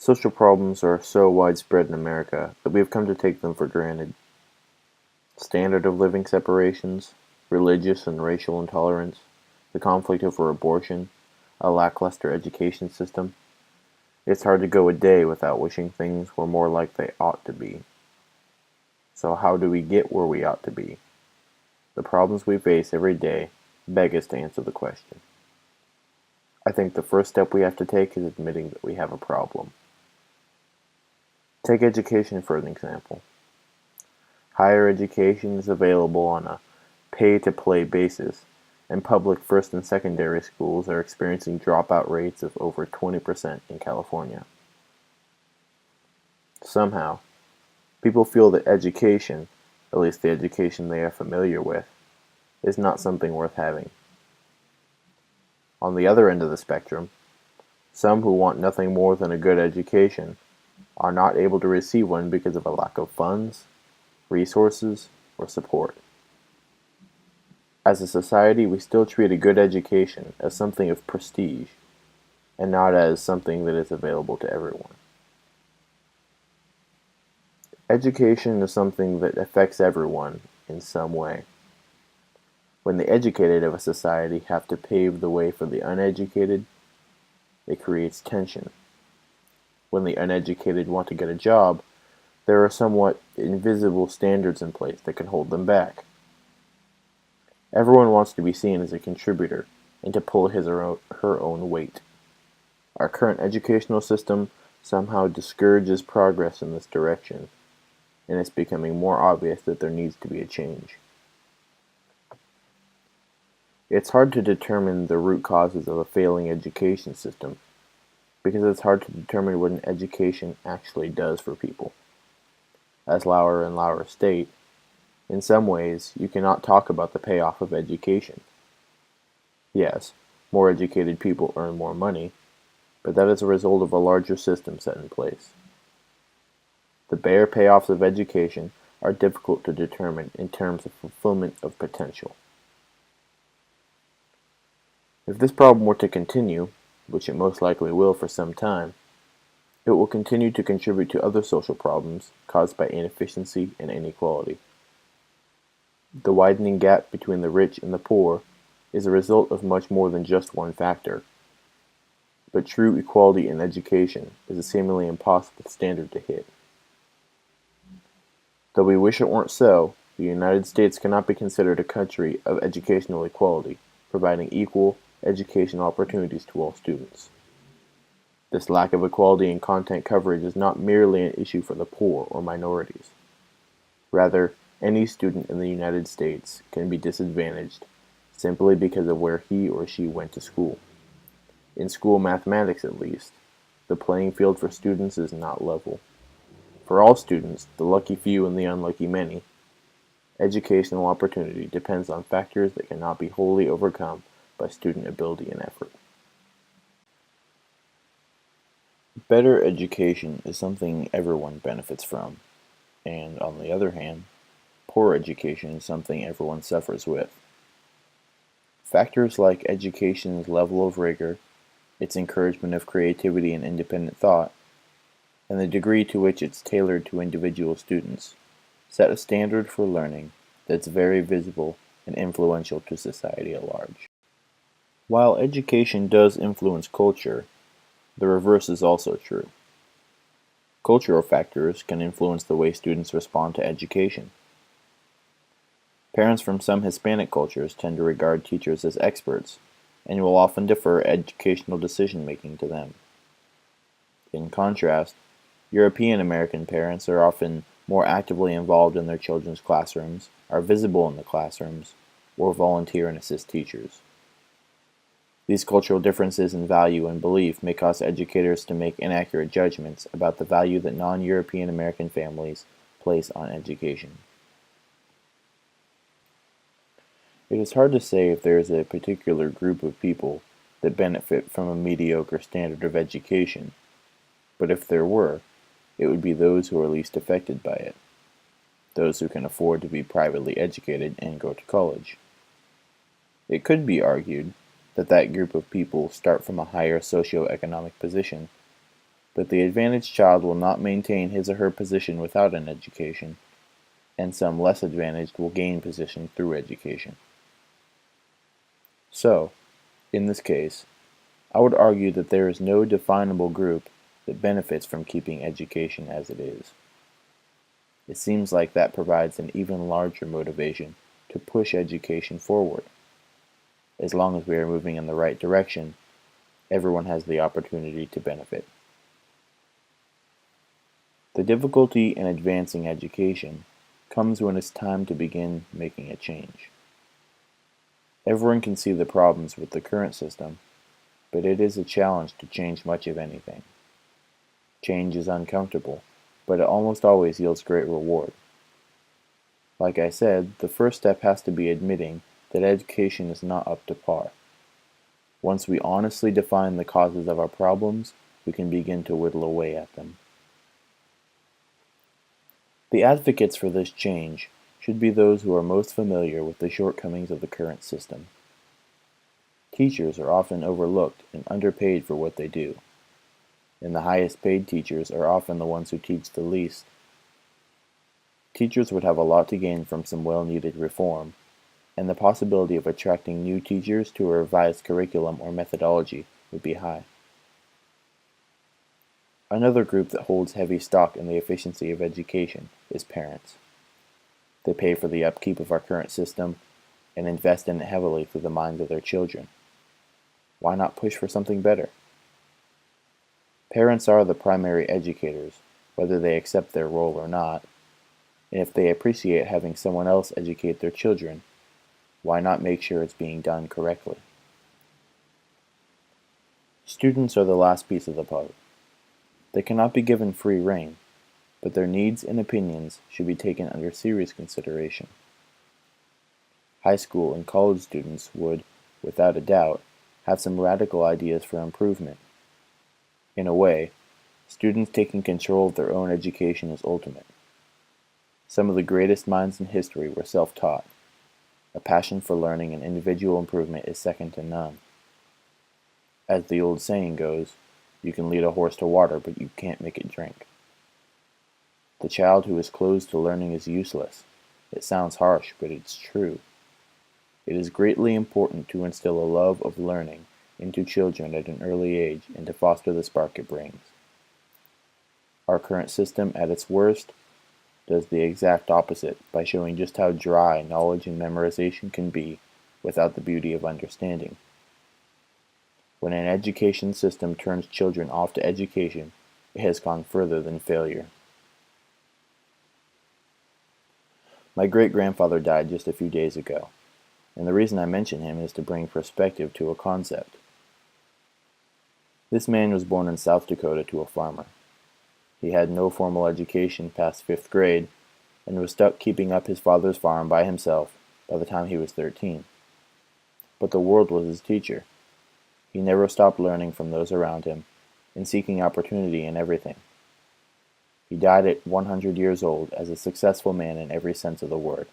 Social problems are so widespread in America that we have come to take them for granted. Standard of living separations, religious and racial intolerance, the conflict over abortion, a lackluster education system. It's hard to go a day without wishing things were more like they ought to be. So how do we get where we ought to be? The problems we face every day beg us to answer the question. I think the first step we have to take is admitting that we have a problem. Take education for an example. Higher education is available on a pay-to-play basis, and public first and secondary schools are experiencing dropout rates of over 20% in California. Somehow, people feel that education, at least the education they are familiar with, is not something worth having. On the other end of the spectrum, some who want nothing more than a good education are not able to receive one because of a lack of funds, resources, or support. As a society, we still treat a good education as something of prestige, and not as something that is available to everyone. Education is something that affects everyone in some way. When the educated of a society have to pave the way for the uneducated, it creates tension. When the uneducated want to get a job, there are somewhat invisible standards in place that can hold them back. Everyone wants to be seen as a contributor and to pull his or her own weight. Our current educational system somehow discourages progress in this direction, and it's becoming more obvious that there needs to be a change. It's hard to determine the root causes of a failing education system because it's hard to determine what an education actually does for people. As Lauer and Lauer state, in some ways, you cannot talk about the payoff of education. Yes, more educated people earn more money, but that is a result of a larger system set in place. The bare payoffs of education are difficult to determine in terms of fulfillment of potential. If this problem were to continue, which it most likely will for some time, it will continue to contribute to other social problems caused by inefficiency and inequality. The widening gap between the rich and the poor is a result of much more than just one factor. But true equality in education is a seemingly impossible standard to hit. Though we wish it weren't so, the United States cannot be considered a country of educational equality, providing equal educational opportunities to all students. This lack of equality in content coverage is not merely an issue for the poor or minorities. Rather, any student in the United States can be disadvantaged simply because of where he or she went to school. In school mathematics, at least, the playing field for students is not level. For all students, the lucky few and the unlucky many, educational opportunity depends on factors that cannot be wholly overcome by student ability and effort. Better education is something everyone benefits from, and on the other hand, poor education is something everyone suffers with. Factors like education's level of rigor, its encouragement of creativity and independent thought, and the degree to which it's tailored to individual students, set a standard for learning that's very visible and influential to society at large. While education does influence culture, the reverse is also true. Cultural factors can influence the way students respond to education. Parents from some Hispanic cultures tend to regard teachers as experts, and will often defer educational decision-making to them. In contrast, European American parents are often more actively involved in their children's classrooms, are visible in the classrooms, or volunteer and assist teachers. These cultural differences in value and belief may cause educators to make inaccurate judgments about the value that non-European American families place on education. It is hard to say if there is a particular group of people that benefit from a mediocre standard of education, but if there were, it would be those who are least affected by it, those who can afford to be privately educated and go to college. It could be argued that that group of people start from a higher socioeconomic position, but the advantaged child will not maintain his or her position without an education, and some less advantaged will gain position through education. So, in this case, I would argue that there is no definable group that benefits from keeping education as it is. It seems like that provides an even larger motivation to push education forward. As long as we are moving in the right direction, everyone has the opportunity to benefit. The difficulty in advancing education comes when it's time to begin making a change. Everyone can see the problems with the current system, but it is a challenge to change much of anything. Change is uncomfortable, but it almost always yields great reward. Like I said, the first step has to be admitting that education is not up to par. Once we honestly define the causes of our problems, we can begin to whittle away at them. The advocates for this change should be those who are most familiar with the shortcomings of the current system. Teachers are often overlooked and underpaid for what they do, and the highest paid teachers are often the ones who teach the least. Teachers would have a lot to gain from some well-needed reform, and the possibility of attracting new teachers to a revised curriculum or methodology would be high. Another group that holds heavy stock in the efficiency of education is parents. They pay for the upkeep of our current system and invest in it heavily through the minds of their children. Why not push for something better? Parents are the primary educators, whether they accept their role or not, and if they appreciate having someone else educate their children, why not make sure it's being done correctly? Students are the last piece of the puzzle. They cannot be given free rein, but their needs and opinions should be taken under serious consideration. High school and college students would, without a doubt, have some radical ideas for improvement. In a way, students taking control of their own education is ultimate. Some of the greatest minds in history were self-taught. A passion for learning and individual improvement is second to none. As the old saying goes, you can lead a horse to water, but you can't make it drink. The child who is closed to learning is useless. It sounds harsh, but it's true. It is greatly important to instill a love of learning into children at an early age and to foster the spark it brings. Our current system, at its worst, does the exact opposite by showing just how dry knowledge and memorization can be without the beauty of understanding. When an education system turns children off to education, it has gone further than failure. My great-grandfather died just a few days ago, and the reason I mention him is to bring perspective to a concept. This man was born in South Dakota to a farmer. He had no formal education past 5th grade and was stuck keeping up his father's farm by himself by the time he was 13. But the world was his teacher. He never stopped learning from those around him and seeking opportunity in everything. He died at 100 years old as a successful man in every sense of the word.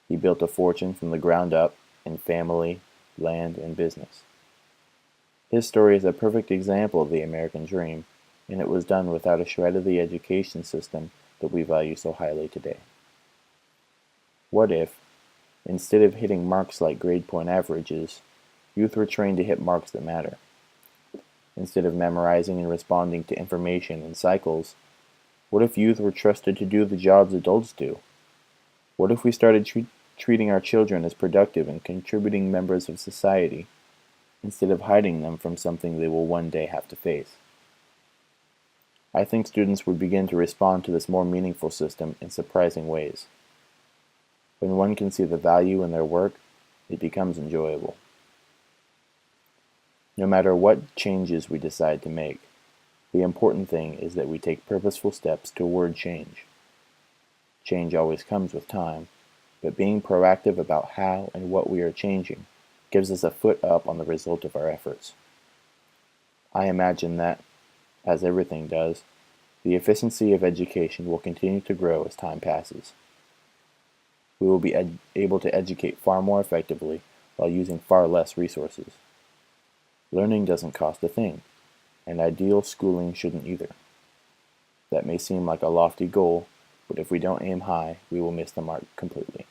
He built a fortune from the ground up in family, land, and business. His story is a perfect example of the American dream, and it was done without a shred of the education system that we value so highly today. What if, instead of hitting marks like grade point averages, youth were trained to hit marks that matter? Instead of memorizing and responding to information in cycles, what if youth were trusted to do the jobs adults do? What if we started treating our children as productive and contributing members of society, instead of hiding them from something they will one day have to face? I think students would begin to respond to this more meaningful system in surprising ways. When one can see the value in their work, it becomes enjoyable. No matter what changes we decide to make, the important thing is that we take purposeful steps toward change. Change always comes with time, but being proactive about how and what we are changing gives us a foot up on the result of our efforts. I imagine that, as everything does, the efficiency of education will continue to grow as time passes. We will be able to educate far more effectively while using far less resources. Learning doesn't cost a thing. and ideal schooling shouldn't either. That may seem like a lofty goal, but if we don't aim high, we will miss the mark completely.